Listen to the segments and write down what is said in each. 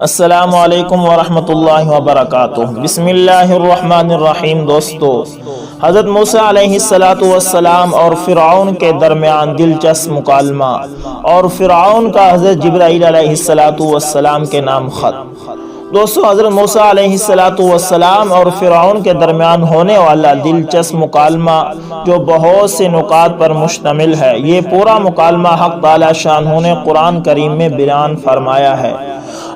السلام علیکم ورحمۃ اللہ وبرکاتہ۔ بسم اللہ الرحمن الرحیم۔ دوستو، حضرت موسیٰ علیہ السلام اور فرعون کے درمیان دلچسپ مکالمہ اور فرعون کا حضرت جبرائیل علیہ السلام کے نام خط۔ دوستو، حضرت موسیٰ علیہ السلام اور فرعون کے درمیان ہونے والا دلچسپ مکالمہ جو بہت سے نکات پر مشتمل ہے، یہ پورا مکالمہ حق تعالی شانہ نے قرآن کریم میں بیان فرمایا ہے۔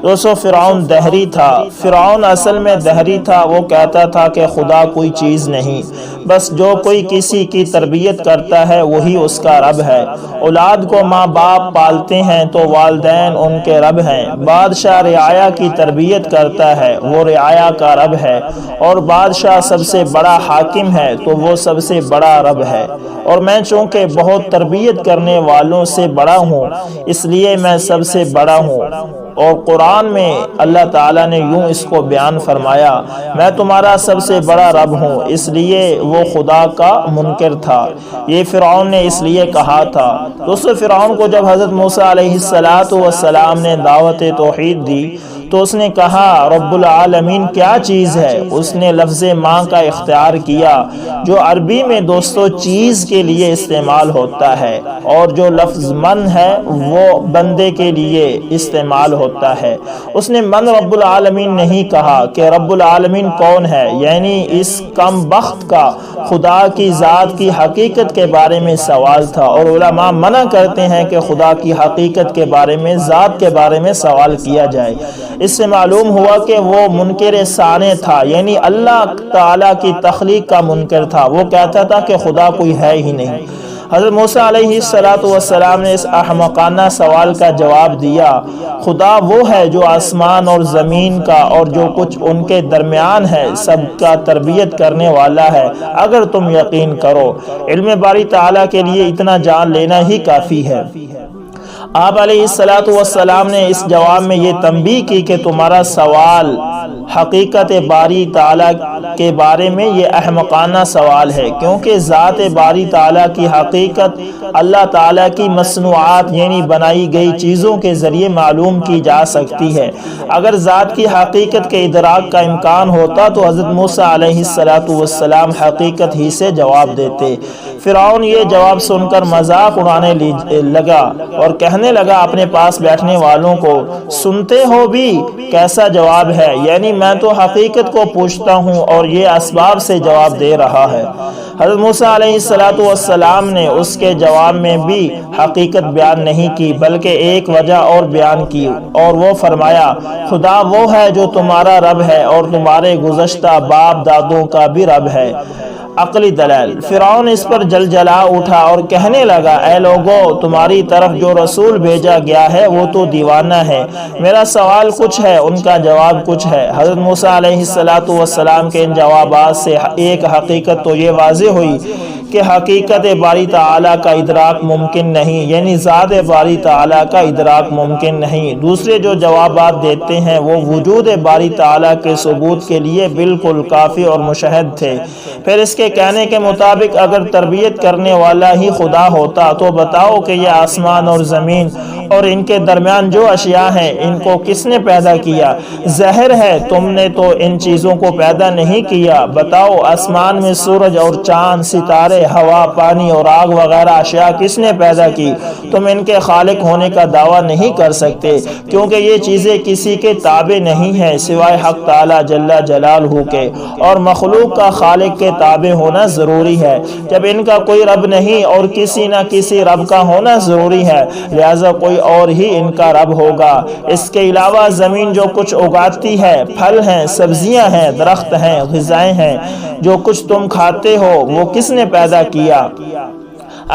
دوستو، فرعون دہری تھا۔ فرعون اصل میں دہری تھا۔ وہ کہتا تھا کہ خدا کوئی چیز نہیں، بس جو کوئی کسی کی تربیت کرتا ہے وہی اس کا رب ہے۔ اولاد کو ماں باپ پالتے ہیں تو والدین ان کے رب ہیں۔ بادشاہ رعایا کی تربیت کرتا ہے، وہ رعایا کا رب ہے، اور بادشاہ سب سے بڑا حاکم ہے تو وہ سب سے بڑا رب ہے۔ اور میں چونکہ بہت تربیت کرنے والوں سے بڑا ہوں، اس لیے میں سب سے بڑا ہوں۔ اور قرآن میں اللہ تعالیٰ نے یوں اس کو بیان فرمایا، میں تمہارا سب سے بڑا رب ہوں۔ اس لیے وہ خدا کا منکر تھا۔ یہ فرعون نے اس لیے کہا تھا۔ دوستو، فرعون کو جب حضرت موسیٰ علیہ السلام نے دعوت توحید دی تو اس نے کہا رب العالمین کیا چیز ہے؟ اس نے لفظ ماں کا اختیار کیا، جو عربی میں دوستو چیز کے لیے استعمال ہوتا ہے، اور جو لفظ من ہے وہ بندے کے لیے استعمال ہوتا ہے۔ اس نے من رب العالمین نہیں کہا کہ رب العالمین کون ہے، یعنی اس کم بخت کا خدا کی ذات کی حقیقت کے بارے میں سوال تھا۔ اور علماء منع کرتے ہیں کہ خدا کی حقیقت کے بارے میں، ذات کے بارے میں سوال کیا جائے۔ اس سے معلوم ہوا کہ وہ منکر ثانی تھا، یعنی اللہ تعالیٰ کی تخلیق کا منکر تھا۔ وہ کہتا تھا کہ خدا کوئی ہے ہی نہیں۔ حضرت موسیٰ علیہ السلام نے اس احمقانہ سوال کا جواب دیا، خدا وہ ہے جو آسمان اور زمین کا اور جو کچھ ان کے درمیان ہے سب کا تربیت کرنے والا ہے، اگر تم یقین کرو۔ علم باری تعالیٰ کے لیے اتنا جان لینا ہی کافی ہے۔ آپ علیہ السلام نے اس جواب میں یہ تنبیہ کی کہ تمہارا سوال حقیقت باری تعالیٰ کے بارے میں یہ احمقانہ سوال ہے، کیونکہ ذات باری تعالیٰ کی حقیقت اللہ تعالیٰ کی مصنوعات یعنی بنائی گئی چیزوں کے ذریعے معلوم کی جا سکتی ہے۔ اگر ذات کی حقیقت کے ادراک کا امکان ہوتا تو حضرت موسیٰ علیہ السلام حقیقت ہی سے جواب دیتے۔ فرعون یہ جواب سن کر مذاق اڑانے لگا اور کہنے لگا اپنے پاس بیٹھنے والوں کو، سنتے ہو بھی کیسا جواب ہے؟ یعنی میں تو حقیقت کو پوچھتا ہوں اور یہ اسباب سے جواب دے رہا ہے۔ حضرت موسیٰ علیہ السلام نے اس کے جواب میں بھی حقیقت بیان نہیں کی، بلکہ ایک وجہ اور بیان کی، اور وہ فرمایا خدا وہ ہے جو تمہارا رب ہے اور تمہارے گزشتہ باپ دادوں کا بھی رب ہے۔ عقلی دلائل۔ فرعون اس پر جلجلا اٹھا اور کہنے لگا، اے لوگو، تمہاری طرف جو رسول بھیجا گیا ہے وہ تو دیوانہ ہے۔ میرا سوال کچھ ہے، ان کا جواب کچھ ہے۔ حضرت موسیٰ علیہ السلام کے ان جوابات سے ایک حقیقت تو یہ واضح ہوئی کہ حقیقت باری تعالیٰ کا ادراک ممکن نہیں، یعنی ذات باری تعالیٰ کا ادراک ممکن نہیں۔ دوسرے جو جوابات دیتے ہیں وہ وجود باری تعالیٰ کے ثبوت کے لیے بالکل کافی اور مشہد تھے۔ پھر اس کے کہنے کے مطابق اگر تربیت کرنے والا ہی خدا ہوتا تو بتاؤ کہ یہ آسمان اور زمین اور ان کے درمیان جو اشیاء ہیں ان کو کس نے پیدا کیا؟ ظاہر ہے تم نے تو ان چیزوں کو پیدا نہیں کیا۔ بتاؤ آسمان میں سورج اور چاند، ستارے، ہوا، پانی اور آگ وغیرہ اشیاء کس نے پیدا کی؟ تم ان کے خالق ہونے کا دعویٰ نہیں کر سکتے، کیونکہ یہ چیزیں کسی کے تابع نہیں ہیں سوائے حق تعالی جل جلالہ کے، اور مخلوق کا خالق کے تابع ہونا ضروری ہے۔ جب ان کا کوئی رب نہیں اور کسی نہ کسی رب کا ہونا ضروری ہے، لہذا کوئی اور ہی ان کا رب ہوگا۔ اس کے علاوہ زمین جو کچھ اگاتی ہے، پھل ہیں، سبزیاں ہیں، درخت ہیں، غذائیں ہیں، جو کچھ تم کھاتے ہو وہ کس نے پیدا کیا؟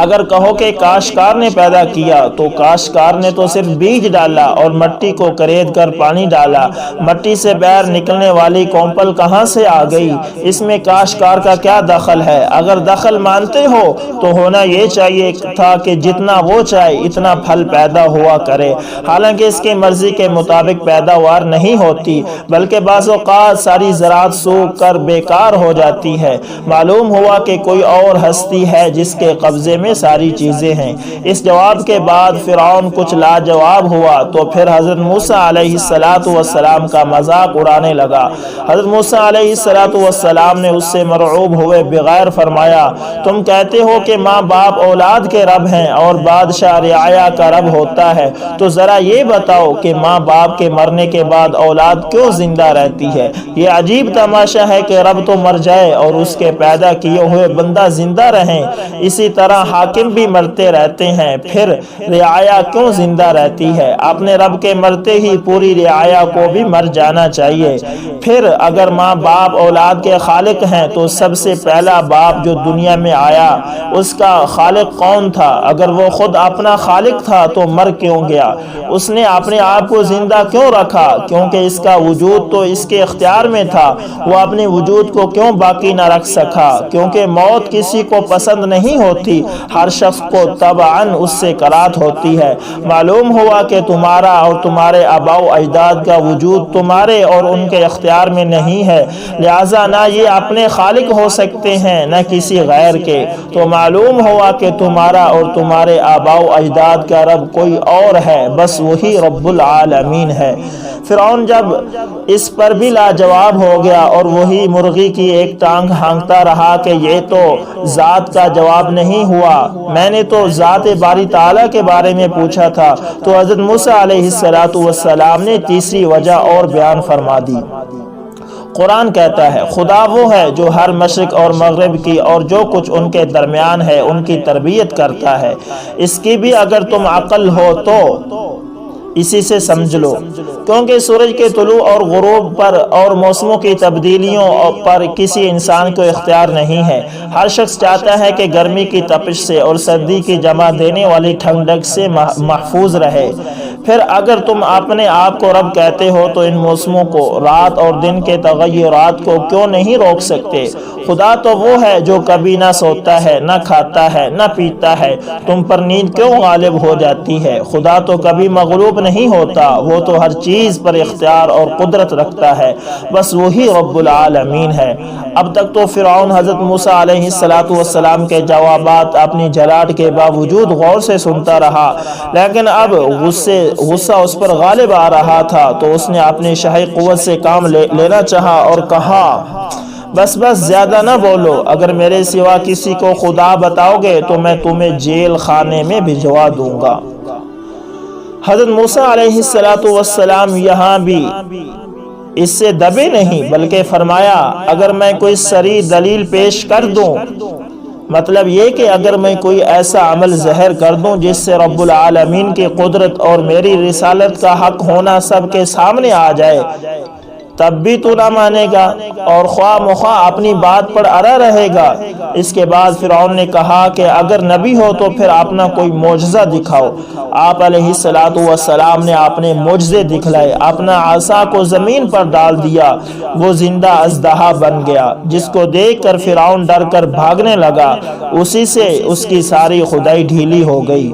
اگر کہو کہ کاشتکار نے پیدا کیا تو کاشتکار نے تو صرف بیج ڈالا اور مٹی کو کرید کر پانی ڈالا۔ مٹی سے باہر نکلنے والی کونپل کہاں سے آ گئی؟ اس میں کاشتکار کا کیا دخل ہے؟ اگر دخل مانتے ہو تو ہونا یہ چاہیے تھا کہ جتنا وہ چاہے اتنا پھل پیدا ہوا کرے، حالانکہ اس کے مرضی کے مطابق پیداوار نہیں ہوتی، بلکہ بعض اوقات ساری زراعت سوکھ کر بیکار ہو جاتی ہے۔ معلوم ہوا کہ کوئی اور ہستی ہے جس کے قبضے میں ساری چیزیں ہیں۔ اس جواب کے بعد فرعون کچھ لاجواب ہوا تو پھر حضرت موسیٰ علیہ السلام کا مذاق اڑانے لگا۔ حضرت موسیٰ علیہ السلام نے اس سے مرعوب ہوئے بغیر فرمایا، تم کہتے ہو کہ ماں باپ اولاد کے رب ہیں اور بادشاہ رعایا کا رب ہوتا ہے، تو ذرا یہ بتاؤ کہ ماں باپ کے مرنے کے بعد اولاد کیوں زندہ رہتی ہے؟ یہ عجیب تماشا ہے کہ رب تو مر جائے اور اس کے پیدا کیے ہوئے بندہ زندہ رہیں، اسی طرح حاکم بھی مرتے رہتے ہیں، پھر رعایا کیوں زندہ رہتی ہے؟ اپنے رب کے مرتے ہی پوری رعایا کو بھی مر جانا چاہیے۔ پھر اگر ماں باپ اولاد کے خالق ہیں تو سب سے پہلا باپ جو دنیا میں آیا اس کا خالق کون تھا؟ اگر وہ خود اپنا خالق تھا تو مر کیوں گیا؟ اس نے اپنے آپ کو زندہ کیوں رکھا؟ کیونکہ اس کا وجود تو اس کے اختیار میں تھا، وہ اپنے وجود کو کیوں باقی نہ رکھ سکا؟ کیونکہ موت کسی کو پسند نہیں ہوتی، ہر شخص کو طبعاً اس سے کرات ہوتی ہے۔ معلوم ہوا کہ تمہارا اور تمہارے آباء و اجداد کا وجود تمہارے اور ان کے اختیار میں نہیں ہے، لہٰذا نہ یہ اپنے خالق ہو سکتے ہیں نہ کسی غیر کے، تو معلوم ہوا کہ تمہارا اور تمہارے آباء و اجداد کا رب کوئی اور ہے، بس وہی رب العالمین ہے۔ فرعون جب اس پر بھی لاجواب ہو گیا اور وہی مرغی کی ایک ٹانگ ہانکتا رہا کہ یہ تو ذات کا جواب نہیں ہوا، میں نے تو ذات باری تعالیٰ کے بارے میں پوچھا تھا، تو حضرت موسیٰ علیہ السلام نے تیسری وجہ اور بیان فرما دی۔ قرآن کہتا ہے، خدا وہ ہے جو ہر مشرق اور مغرب کی اور جو کچھ ان کے درمیان ہے ان کی تربیت کرتا ہے۔ اس کی بھی اگر تم عقل ہو تو اسی سے سمجھ لو، کیونکہ سورج کے طلوع اور غروب پر اور موسموں کی تبدیلیوں پر کسی انسان کو اختیار نہیں ہے۔ ہر شخص چاہتا ہے کہ گرمی کی تپش سے اور سردی کی جمع دینے والی ٹھنڈک سے محفوظ رہے۔ پھر اگر تم اپنے آپ کو رب کہتے ہو تو ان موسموں کو، رات اور دن کے تغیرات کو کیوں نہیں روک سکتے؟ خدا تو وہ ہے جو کبھی نہ سوتا ہے، نہ کھاتا ہے، نہ پیتا ہے، تم پر نیند کیوں غالب ہو جاتی ہے؟ خدا تو کبھی مغلوب نہیں ہوتا، وہ تو ہر چیز پر اختیار اور قدرت رکھتا ہے، بس وہی رب العالمین ہے۔ اب تک تو فرعون حضرت موسیٰ علیہ السلام کے جوابات اپنی جھلاٹ کے باوجود غور سے سنتا رہا، لیکن اب غصہ اس پر غالب آ رہا تھا تو اس نے اپنی شاہی قوت سے کام لینا چاہا اور کہا، بس زیادہ نہ بولو، اگر میرے سوا کسی کو خدا بتاؤ گے تو میں تمہیں جیل خانے میں بھجوا دوں گا۔ حضرت موسیٰ علیہ السلام یہاں بھی اس سے دبے نہیں بلکہ فرمایا، اگر میں کوئی صریح دلیل پیش کر دوں، مطلب یہ کہ اگر میں کوئی ایسا عمل ظاہر کر دوں جس سے رب العالمین کی قدرت اور میری رسالت کا حق ہونا سب کے سامنے آ جائے، تب بھی تو نہ مانے گا اور خواہ مخواہ اپنی بات پر اڑا رہے گا۔ اس کے بعد فرعون نے کہا کہ اگر نبی ہو تو پھر اپنا کوئی معجزہ دکھاؤ۔ آپ علیہ السلام نے اپنے معجزے دکھلائے، اپنا عصا کو زمین پر ڈال دیا، وہ زندہ اژدہا بن گیا، جس کو دیکھ کر فرعون ڈر کر بھاگنے لگا، اسی سے اس کی ساری خدائی ڈھیلی ہو گئی۔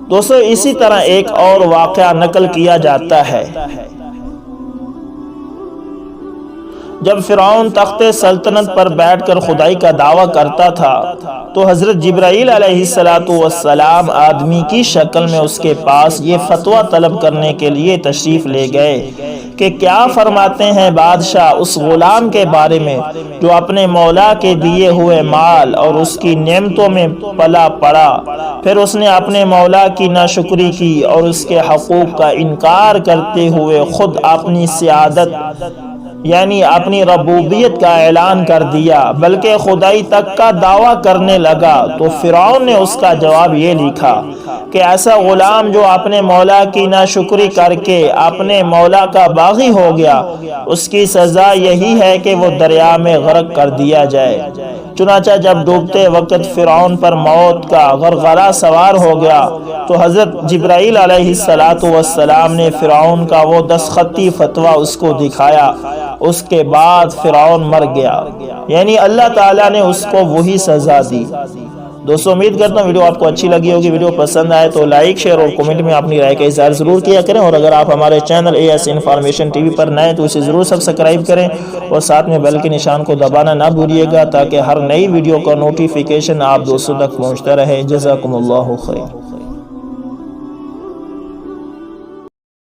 دوستو، اسی طرح ایک اور واقعہ نقل کیا جاتا ہے۔ جب فرعون تخت سلطنت پر بیٹھ کر خدائی کا دعویٰ کرتا تھا تو حضرت جبرائیل علیہ السلام آدمی کی شکل میں اس کے پاس یہ فتویٰ طلب کرنے کے لیے تشریف لے گئے کہ کیا فرماتے ہیں بادشاہ اس غلام کے بارے میں جو اپنے مولا کے دیے ہوئے مال اور اس کی نعمتوں میں پلا پڑا، پھر اس نے اپنے مولا کی ناشکری کی اور اس کے حقوق کا انکار کرتے ہوئے خود اپنی سیادت یعنی اپنی ربوبیت کا اعلان کر دیا، بلکہ خدائی تک کا دعویٰ کرنے لگا۔ تو فرعون نے اس کا جواب یہ لکھا کہ ایسا غلام جو اپنے مولا کی ناشکری کر کے اپنے مولا کا باغی ہو گیا، اس کی سزا یہی ہے کہ وہ دریا میں غرق کر دیا جائے۔ چنانچہ جب ڈوبتے وقت فرعون پر موت کا غرغرہ سوار ہو گیا تو حضرت جبرائیل علیہ السلام نے فرعون کا وہ دستخطی فتویٰ اس کو دکھایا۔ اس کے بعد فرعون مر گیا، یعنی اللہ تعالیٰ نے اس کو وہی سزا دی۔ دوستوں امید کرتا ہوں ویڈیو آپ کو اچھی لگی ہوگی. ویڈیو پسند آئے تو لائک شیئر اور کمنٹ میں اپنی رائے کا اظہار ضرور کیا کریں, اور اگر آپ ہمارے چینل AS انفارمیشن ٹی وی پر نئے تو اسے ضرور سبسکرائب کریں اور ساتھ میں بیل کے نشان کو دبانا نہ بھولیے گا تاکہ ہر نئی ویڈیو کا نوٹیفیکیشن آپ دوستوں تک پہنچتا رہے. جزاکم اللہ خیر.